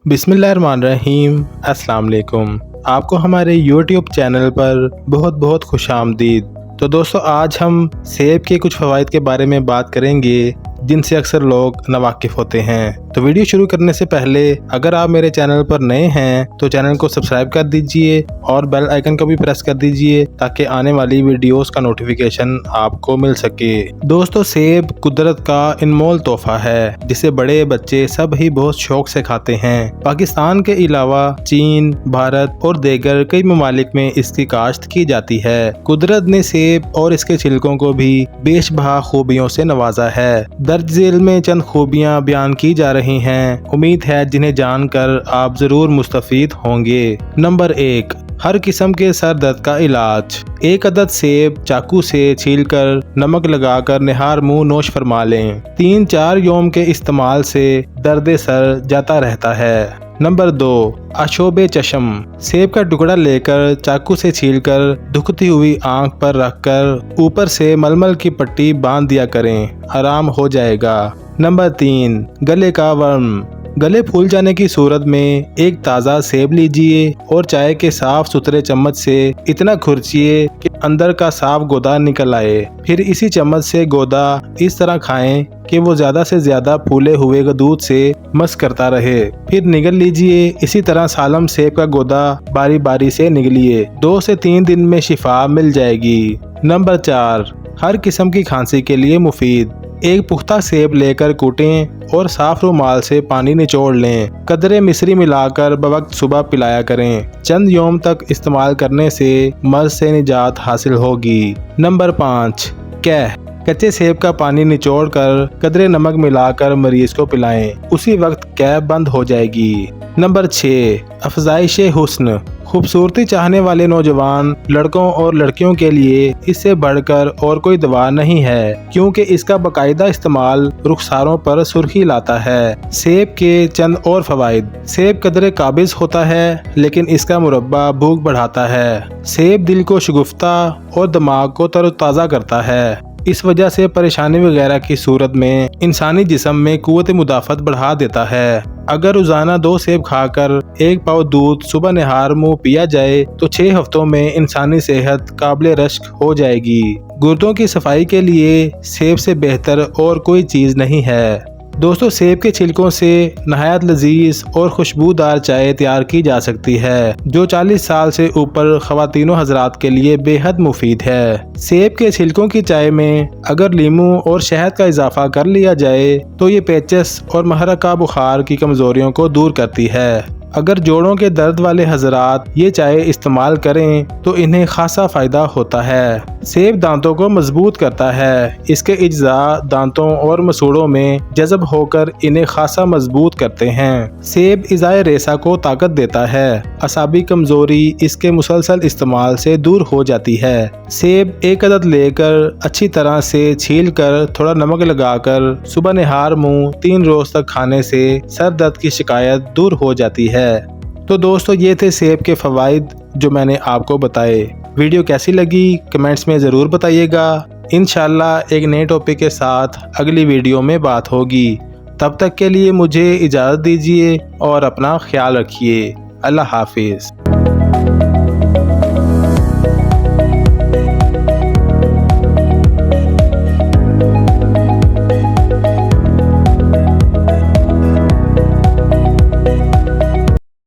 बिस्मिल्लाहिर्रहमानिर्रहीम। अस्सलाम वालेकुम। आपको हमारे YouTube चैनल पर बहुत बहुत खुशामदीद। तो दोस्तों, आज हम सेब के कुछ फ़वाइद के बारे में बात करेंगे जिनसे अक्सर लोग नावाकिफ़ होते हैं। तो वीडियो शुरू करने से पहले अगर आप मेरे चैनल पर नए हैं तो चैनल को सब्सक्राइब कर दीजिए और बेल आइकन को भी प्रेस कर दीजिए ताकि आने वाली वीडियोस का नोटिफिकेशन आपको मिल सके। दोस्तों, सेब कुदरत का अनमोल तोहफा है जिसे बड़े बच्चे सब ही बहुत शौक से खाते हैं। पाकिस्तान के अलावा चीन, भारत और दीगर कई ममालिक में इसकी काश्त की जाती है। कुदरत ने सेब और इसके छिलकों को भी बेशबहा खूबियों से नवाजा है। दर्ज झेल में चंद खूबियाँ बयान की जा रही हैं। उम्मीद है जिन्हें जानकर आप जरूर मुस्तफीद होंगे। नंबर 1, हर किस्म के सर दर्द का इलाज। एक अदद सेब चाकू से छीलकर नमक लगाकर निहार मुंह नोश फरमा लें। 3-4 यौम के इस्तेमाल से दर्द सर जाता रहता है। नंबर 2, आशोबे चश्म। सेब का टुकड़ा लेकर चाकू से छीलकर दुखती हुई आंख पर रखकर ऊपर से मलमल की पट्टी बांध दिया करें, आराम हो जाएगा। नंबर 3, गले का वर्म। गले फूल जाने की सूरत में एक ताज़ा सेब लीजिए और चाय के साफ सुथरे चम्मच से इतना खुरचिए कि अंदर का साफ गोदा निकल आए। फिर इसी चम्मच से गोदा इस तरह खाएं कि वो ज़्यादा से ज़्यादा फूले हुए दूध से मस करता रहे। फिर निगल लीजिए। इसी तरह सालम सेब का गोदा बारी बारी से निगलिए। 2 से 3 दिन में शिफा मिल जाएगी। नंबर 4, हर किस्म की खांसी के लिए मुफीद। एक पुख्ता सेब लेकर कूटें और साफ रुमाल से पानी निचोड़ लें। कदरे मिश्री मिलाकर बवक्त सुबह पिलाया करें। चंद यौम तक इस्तेमाल करने से मर्ज से निजात हासिल होगी। नंबर 5, कैह। कच्चे सेब का पानी निचोड़कर कदरे नमक मिलाकर मरीज को पिलाएं। उसी वक्त कैह बंद हो जाएगी। नंबर 6, अफजाइश हुस्न। खूबसूरती चाहने वाले नौजवान लड़कों और लड़कियों के लिए इससे बढ़कर और कोई दवा नहीं है, क्योंकि इसका बाकायदा इस्तेमाल रुखसारों पर सुर्खी लाता है। सेब के चंद और फवाइद। सेब कदरे काबिज होता है लेकिन इसका मुरब्बा भूख बढ़ाता है। सेब दिल को शगुफ्ता और दिमाग को तरोताज़ा करता है। इस वजह से परेशानी वगैरह की सूरत में इंसानी जिस्म में कुव्वत मुदाफ़त बढ़ा देता है। अगर रोजाना 2 सेब खाकर 1 पाव दूध सुबह निहार मुंह पिया जाए तो 6 हफ्तों में इंसानी सेहत काबिल रश्क हो जाएगी। गुर्दों की सफाई के लिए सेब से बेहतर और कोई चीज़ नहीं है। दोस्तों, सेब के छिलकों से नहायत लजीज और खुशबूदार चाय तैयार की जा सकती है जो 40 साल से ऊपर ख्वातीनो हजरात के लिए बेहद मुफीद है। सेब के छिलकों की चाय में अगर लीमू और शहद का इजाफा कर लिया जाए तो ये पेचस और महरका बुखार की कमजोरियों को दूर करती है। अगर जोड़ों के दर्द वाले हजरात ये चाय इस्तेमाल करें तो इन्हें खासा फ़ायदा होता है। सेब दांतों को मजबूत करता है। इसके इज्जा दांतों और मसूड़ों में जज़ब होकर इन्हें खासा मजबूत करते हैं। सेब इज़ाए रेसा को ताकत देता है। असाबी कमजोरी इसके मुसलसल इस्तेमाल से दूर हो जाती है। सेब एक अदद लेकर अच्छी तरह से छील कर थोड़ा नमक लगाकर सुबह निहार मुंह 3 रोज तक खाने से सर दर्द की शिकायत दूर हो जाती है। तो दोस्तों, ये थे सेब के फ़वाइद जो मैंने आपको बताए। वीडियो कैसी लगी कमेंट्स में ज़रूर बताइएगा। इंशाल्लाह एक नए टॉपिक के साथ अगली वीडियो में बात होगी। तब तक के लिए मुझे इजाज़त दीजिए और अपना ख्याल रखिए। अल्लाह हाफिज़।